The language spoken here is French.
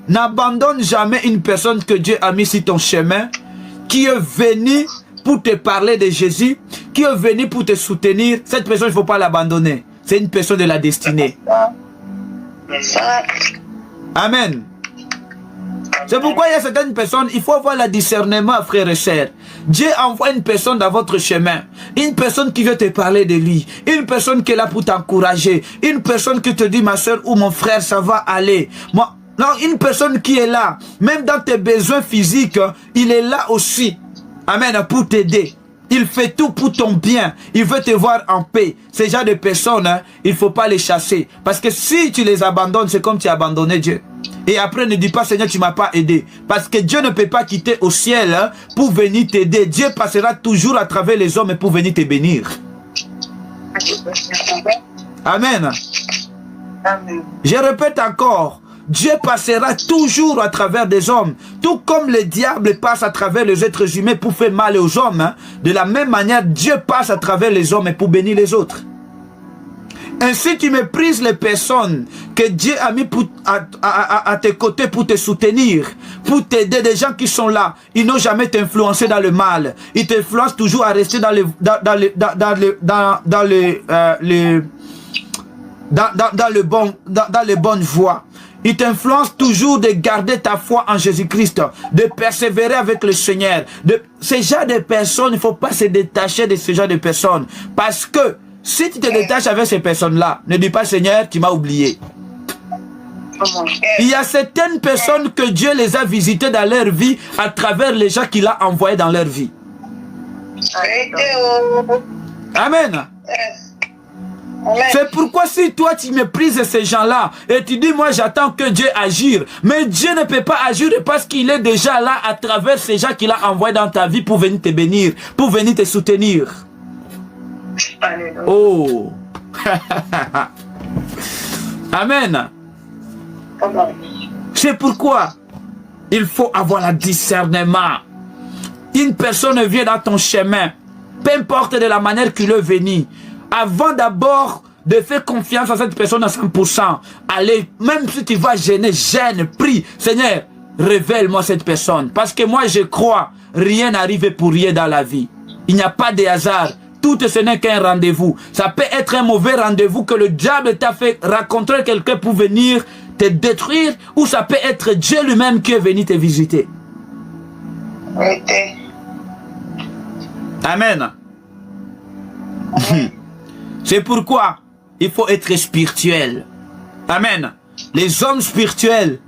n'abandonne jamais une personne que Dieu a mis sur ton chemin, qui est venue pour te parler de Jésus, qui est venue pour te soutenir. Cette personne, il ne faut pas l'abandonner. C'est une personne de la destinée. Amen. C'est pourquoi il y a certaines personnes, il faut avoir le discernement, frères et sœurs. Dieu envoie une personne dans votre chemin. Une personne qui veut te parler de lui. Une personne qui est là pour t'encourager. Une personne qui te dit, ma soeur ou mon frère, ça va aller. Moi, non, une personne qui est là, même dans tes besoins physiques, il est là aussi. Amen, pour t'aider. Il fait tout pour ton bien. Il veut te voir en paix. Ces gens de personnes, il ne faut pas les chasser. Parce que si tu les abandonnes, c'est comme tu as abandonné Dieu. Et après, ne dis pas, Seigneur, tu ne m'as pas aidé. Parce que Dieu ne peut pas quitter au ciel pour venir t'aider. Dieu passera toujours à travers les hommes pour venir te bénir. Amen. Amen. Je répète encore. Dieu passera toujours à travers des hommes. Tout comme le diable passe à travers les êtres humains pour faire mal aux hommes. De la même manière, Dieu passe à travers les hommes pour bénir les autres. Ainsi, tu méprises les personnes que Dieu a mis à tes côtés pour te soutenir, pour t'aider. Des gens qui sont là, ils n'ont jamais t'influencé dans le mal. Ils t'influencent toujours à rester dans les bonnes voies. Il t'influence toujours de garder ta foi en Jésus-Christ, de persévérer avec le Seigneur. Ce genre de personnes, il ne faut pas se détacher de ce genre de personnes. Parce que si tu te détaches avec ces personnes-là, ne dis pas, Seigneur, tu m'as oublié. Il y a certaines personnes que Dieu les a visitées dans leur vie à travers les gens qu'il a envoyés dans leur vie. Amen. C'est pourquoi si toi tu méprises ces gens-là et tu dis moi j'attends que Dieu agisse, mais Dieu ne peut pas agir parce qu'il est déjà là à travers ces gens qu'il a envoyés dans ta vie pour venir te bénir, pour venir te soutenir. Oh. Amen. C'est pourquoi il faut avoir le discernement. Une personne vient dans ton chemin, peu importe de la manière qu'il est venu. Avant d'abord de faire confiance à cette personne à 100%, allez, même si tu vas gêner, gêne, prie, Seigneur, révèle-moi cette personne. Parce que moi je crois, rien n'arrive pour rien dans la vie. Il n'y a pas de hasard. Tout ce n'est qu'un rendez-vous. Ça peut être un mauvais rendez-vous que le diable t'a fait rencontrer quelqu'un pour venir te détruire, ou ça peut être Dieu lui-même qui est venu te visiter. Amen. C'est pourquoi il faut être spirituel. Amen. Les hommes spirituels